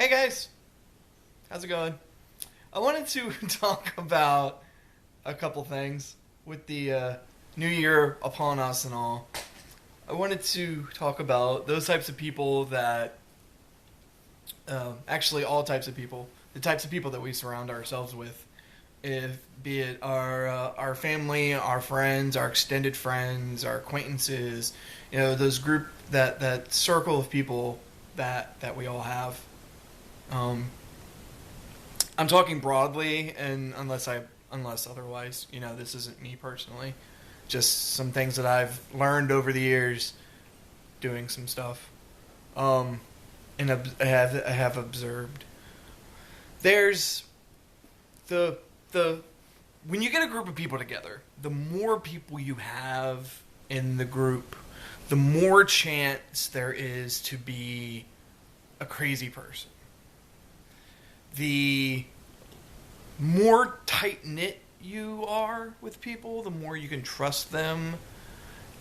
Hey guys, how's it going? I wanted to talk about a couple things with the new year upon us and all. I wanted to talk about those types of people that, actually, all types of people, the types of people that we surround ourselves with, if be it our family, our friends, our extended friends, our acquaintances, those group that circle of people that we all have. Um, I'm talking broadly, and unless otherwise, this isn't me personally. Just some things that I've learned over the years, doing some stuff, and I have observed. There's the when you get a group of people together, the more people you have in the group, the more chance there is to be a crazy person. The more tight knit you are with people, the more you can trust them,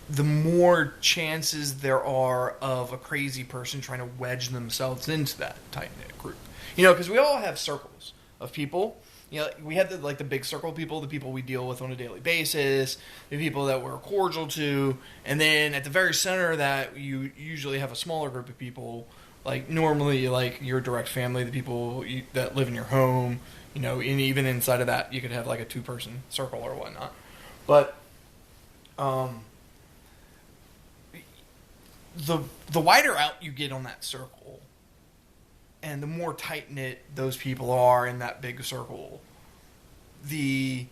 the more chances there are of a crazy person trying to wedge themselves into that tight knit group. Because we all have circles of people. We have the big circle of people, the people we deal with on a daily basis, the people that we're cordial to, and then at the very center of that, you usually have a smaller group of people. Like normally, like your direct family, the people that live in your home, and even inside of that, you could have like a 2-person circle or whatnot. But the wider out you get on that circle, and the more tight knit those people are in that big circle, the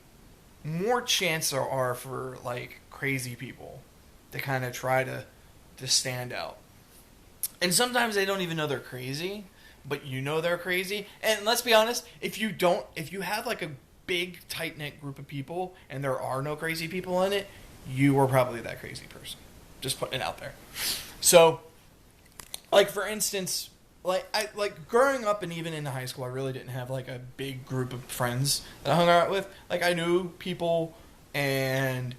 more chance there are for like crazy people to kind of try to stand out. And sometimes they don't even know they're crazy, but they're crazy. And let's be honest, if you have like a big tight-knit group of people and there are no crazy people in it, you are probably that crazy person. Just putting it out there. So, like for instance, like growing up and even in high school, I really didn't have like a big group of friends that I hung out with. Like I knew people, and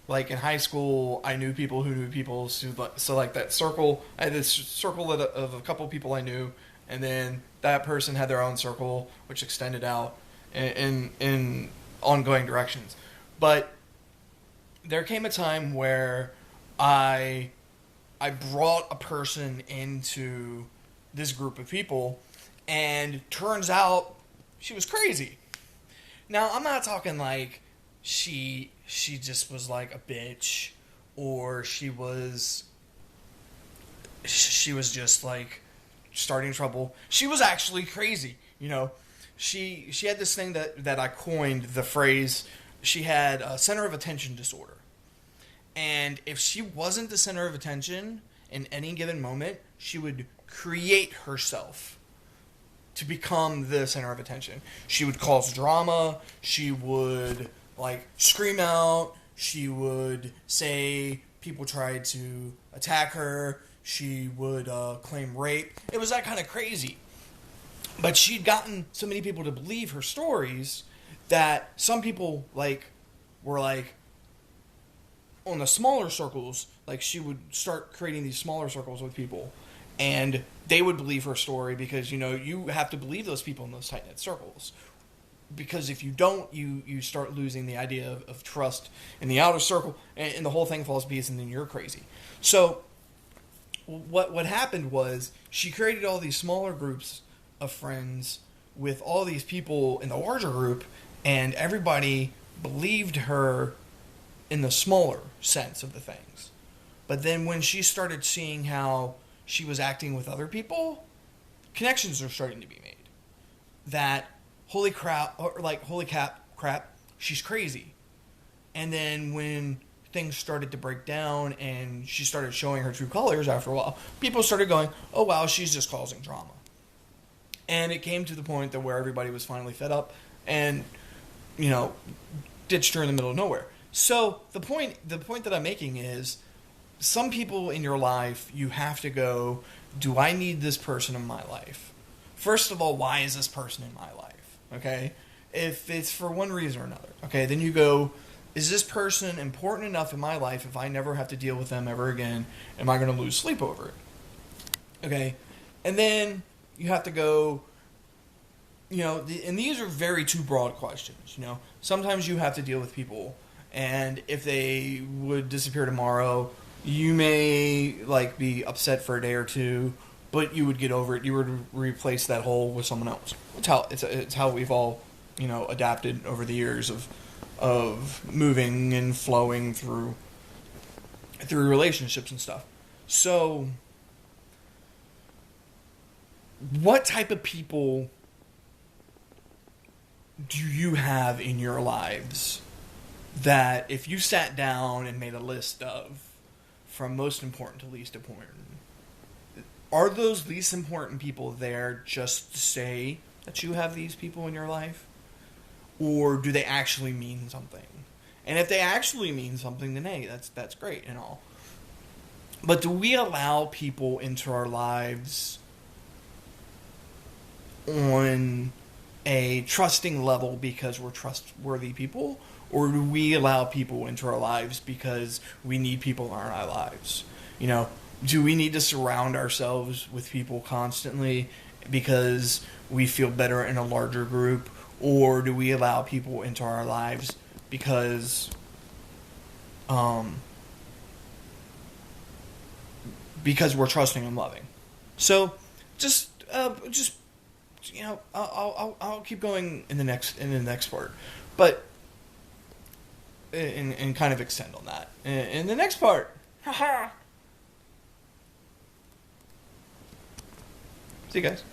like in high school, I knew people who knew people. So like that circle, I had this circle of a couple people I knew, and then that person had their own circle, which extended out in ongoing directions. But there came a time where I brought a person into this group of people, and turns out she was crazy. Now, I'm not talking like she just was like a bitch, or she was just like starting trouble. She was actually crazy. She had this thing that I coined the phrase. She had a center of attention disorder. And if she wasn't the center of attention in any given moment, she would create herself to become the center of attention. She would cause drama. She would like scream out. She would say people tried to attack her. She would claim rape. It was that kind of crazy. But she'd gotten so many people to believe her stories that some people were on the smaller circles, like she would start creating these smaller circles with people, and they would believe her story because you have to believe those people in those tight knit circles, because if you don't, you start losing the idea of trust in the outer circle, and the whole thing falls to pieces, and then you're crazy. So what happened was she created all these smaller groups of friends with all these people in the larger group, and everybody believed her in the smaller sense of the things. But then when she started seeing how she was acting with other people, connections are starting to be made. That, holy crap, she's crazy. And then when things started to break down and she started showing her true colors after a while, people started going, oh wow, she's just causing drama. And it came to the point that where everybody was finally fed up and, ditched her in the middle of nowhere. So the point that I'm making is, some people in your life, you have to go, do I need this person in my life? First of all, why is this person in my life? Okay? If it's for one reason or another, okay, then you go, is this person important enough in my life if I never have to deal with them ever again? Am I going to lose sleep over it? Okay? And then You have to go. And these are very two broad questions. Sometimes you have to deal with people, and if they would disappear tomorrow, you may be upset for a day or two, but you would get over it. You would replace that hole with someone else. It's how we've all adapted over the years of moving and flowing through relationships and stuff. So, what type of people do you have in your lives that if you sat down and made a list of from most important to least important, are those least important people there just to say that you have these people in your life? Or do they actually mean something? And if they actually mean something, then hey, that's great and all. But do we allow people into our lives on a trusting level because we're trustworthy people? Or do we allow people into our lives because we need people in our lives? Do we need to surround ourselves with people constantly because we feel better in a larger group? Or do we allow people into our lives because we're trusting and loving? So I'll keep going in the next part, but and kind of extend on that in the next part. See you guys.